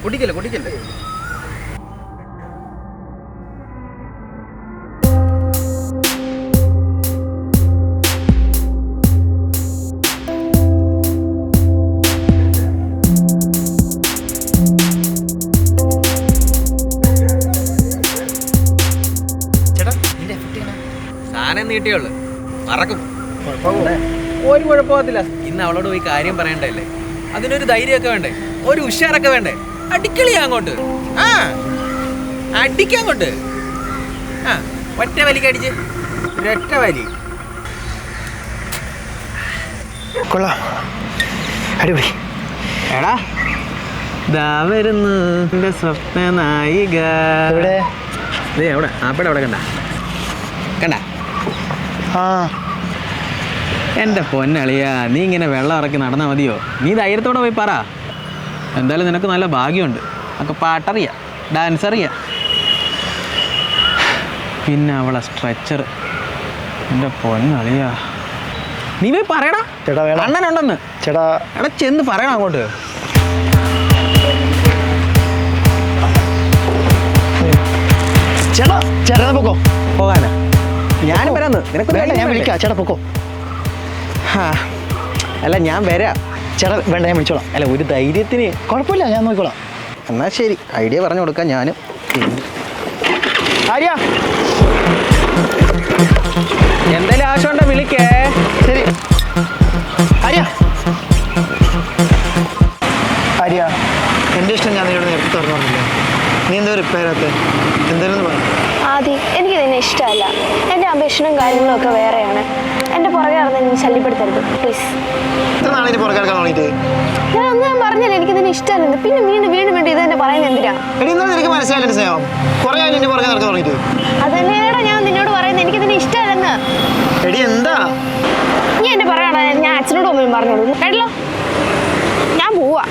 കുടിക്കല്ലേ കുടിക്കല്ലേ. സാധനം നീട്ടിയുള്ളു മറക്കും. ഒരു കുഴപ്പത്തില്ല. ഇന്ന് അവളോട് പോയി കാര്യം പറയണ്ടല്ലേ, അതിനൊരു ധൈര്യമൊക്കെ വേണ്ടേ, ഒരു ഉഷാറൊക്കെ വേണ്ടേ. അടിക്കളിയാ അങ്ങോട്ട്. ആ അടിക്കങ്ങോട്ട്. ആ ഒറ്റ വലിക്ക് അടിച്ച്, ഒരൊറ്റ വലി. കൊള്ളാം, അടിപൊളി. എടാ ദാ വരുന്നു എന്റെ സ്വപ്ന നായിക. എവിടെ? എവിടെ? ആപ്പടെ അവിടെ കണ്ട കണ്ട? ആ എൻ്റെ പൊന്നളിയാ, നീ ഇങ്ങനെ വെള്ളം ഇറക്കി നടന്നാൽ മതിയോ? നീ ധൈര്യത്തോടെ പോയി പറ. എന്തായാലും നിനക്ക് നല്ല ഭാഗ്യമുണ്ട്. നമുക്ക് പാട്ടറിയാം, ഡാൻസ് അറിയാം, പിന്നെ അവളെ സ്ട്രെച്ചർ. എൻ്റെ പൊന്നളിയാ, നീ പോയി പറയടാ. ചേട്ടാ വേണം, അണ്ണനുണ്ടെന്ന്. ചേട്ടാ എടാ ചെന്ന് പറയണം അങ്ങോട്ട്. ചേട്ടാ ചേട്ടാ പൊക്കോ. പോകാനാ? ഞാനും വരാന്ന്. നിനക്ക് വേണ്ട, ഞാൻ വിളിക്കാം. ചേട്ടാ പൊക്കോ. അല്ല ഞാൻ വരാം. ചേട്ടാ വേണ്ട, ഞാൻ വിളിച്ചോളാം. അല്ല ഒരു ധൈര്യത്തിന്. കുഴപ്പമില്ല, ഞാൻ നോക്കിക്കോളാം. എന്നാൽ ശരി, ഐഡിയ പറഞ്ഞു കൊടുക്കാം ഞാനും. ആര്യ, എന്തായാലും ആവശ്യമുണ്ടോ വിളിക്കേ. ശരി. ആര്യ, ആര്യ, എൻ്റെ ഇഷ്ടം ഞാൻ നിന്നോട് നേരത്തെ തുറന്നു പറഞ്ഞില്ലേ? നീ എന്താ റിപ്പയറാത്ത? എന്തായാലും പറഞ്ഞു. ആദി, എനിക്ക് നിന്നെ ഇഷ്ടമല്ല. എൻ്റെ അപേക്ഷണവും കാര്യങ്ങളും ഒക്കെ വേറെയാണ്. എൻ്റെ പുറകെ നടന്ന് നീ ശല്യപ്പെടുത്തരുത് പ്ലീസ്. എത്ര നാളെ ഇനി പുറകെ നടക്കാൻ തുടങ്ങിയിട്ട്? ഞാൻ പറഞ്ഞില്ല എനിക്ക് നിന്നെ ഇഷ്ടമല്ലെന്ന്. പിന്നെ വീണ്ടും വീണ്ടും വേണ്ടി ഇത് തന്നെ പറയുന്നത് എന്തിനാ? എടി ഇന്നലെ നിനക്ക് മനസ്സിലായില്ല സ്നേഹം. കുറേ ആയാലും എന്നെ പുറകെ നടക്കാൻ തുടങ്ങിയിട്ട്. അത് തന്നെയാണോ ഞാൻ നിന്നോട് പറയുന്നത്, എനിക്ക് നിന്നെ ഇഷ്ടമല്ലെന്ന്. എടി എന്താ നീ എന്നെ പറയണ? ഞാൻ അച്ഛനോട് ഒന്നും പറഞ്ഞോളൂ കേട്ടല്ലോ. ഞാൻ പോവാ.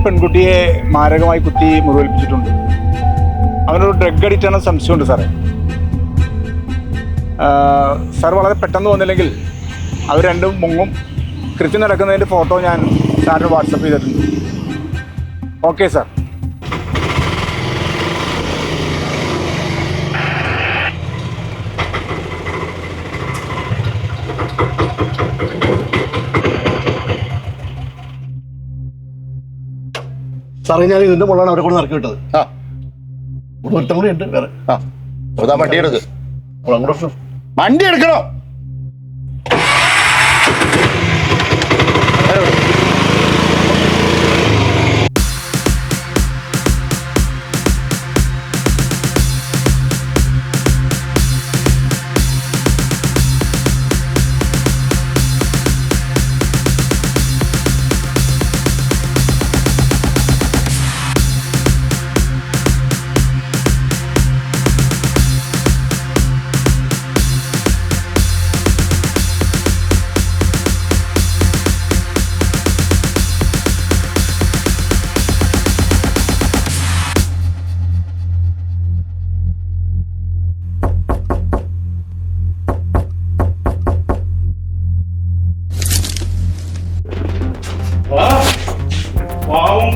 പെൺകുട്ടിയെ മാരകമായി കുത്തി മുറിവേൽപ്പിച്ചിട്ടുണ്ട്. അവനൊരു ഡ്രഗ് അഡിക്റ്റ് ആണെന്ന് സംശയമുണ്ട് സാറേ. സാർ വളരെ പെട്ടെന്ന് വന്നില്ലെങ്കിൽ അവർ രണ്ടും മുങ്ങും. കൃത്യം നടക്കുന്നതിൻ്റെ ഫോട്ടോ ഞാൻ സാറിന് വാട്സപ്പ് ചെയ്തിട്ടുണ്ട്. Okay sir. സാറേ ഞാൻ ഇതിന്റെ മുകളിലാണ് അവരെ കൊണ്ട് ഇറക്കി വിട്ടത്. ഒരുത്തം കൂടി ഉണ്ട് വേറെ. വണ്ടി എടുക്ക്. വണ്ടി എടുക്കണോ?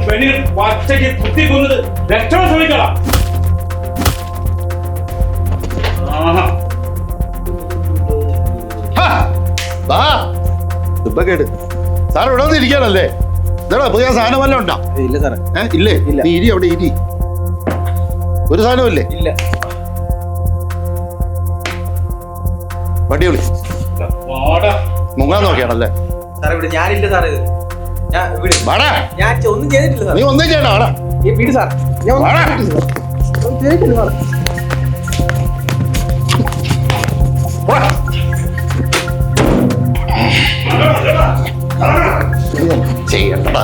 പെണ്ണിന് പച്ചയ്ക്ക് കുത്തിക്കൊന്നത് രക്ഷണം ശ്രമിക്കണം. കേട്ട് സാർ ഇവിടെ വന്ന് ഇരിക്കാനല്ലേ? ഇതാ പുതിയ സാധനം വല്ലതും ഉണ്ടോ? ഇല്ല സാറേ. ഇല്ലേ? നീ ഇരി, അവിടെ ഇരി. ഒരു സാധനവും ഇല്ലേ? ഇല്ല. വണ്ടി വിളി. മുങ്ങാൻ നോക്കിയാണല്ലേ? സാറേ ഇവിടെ ഞാനില്ല സാറേ. ഇത് ഞാൻ വിട്. വാടാ. ഞാൻ ഒന്നും ചെയ്തിട്ടില്ല സാർ. നീ ഒന്നും ചെയ്യണ്ട, വാടാ. ഈ വീട് സാർ. ഞാൻ വാടാ. ഒന്നും ചെയ്തിട്ടില്ല സാർ. വാടാ. ചെയ്യണ്ടടാ.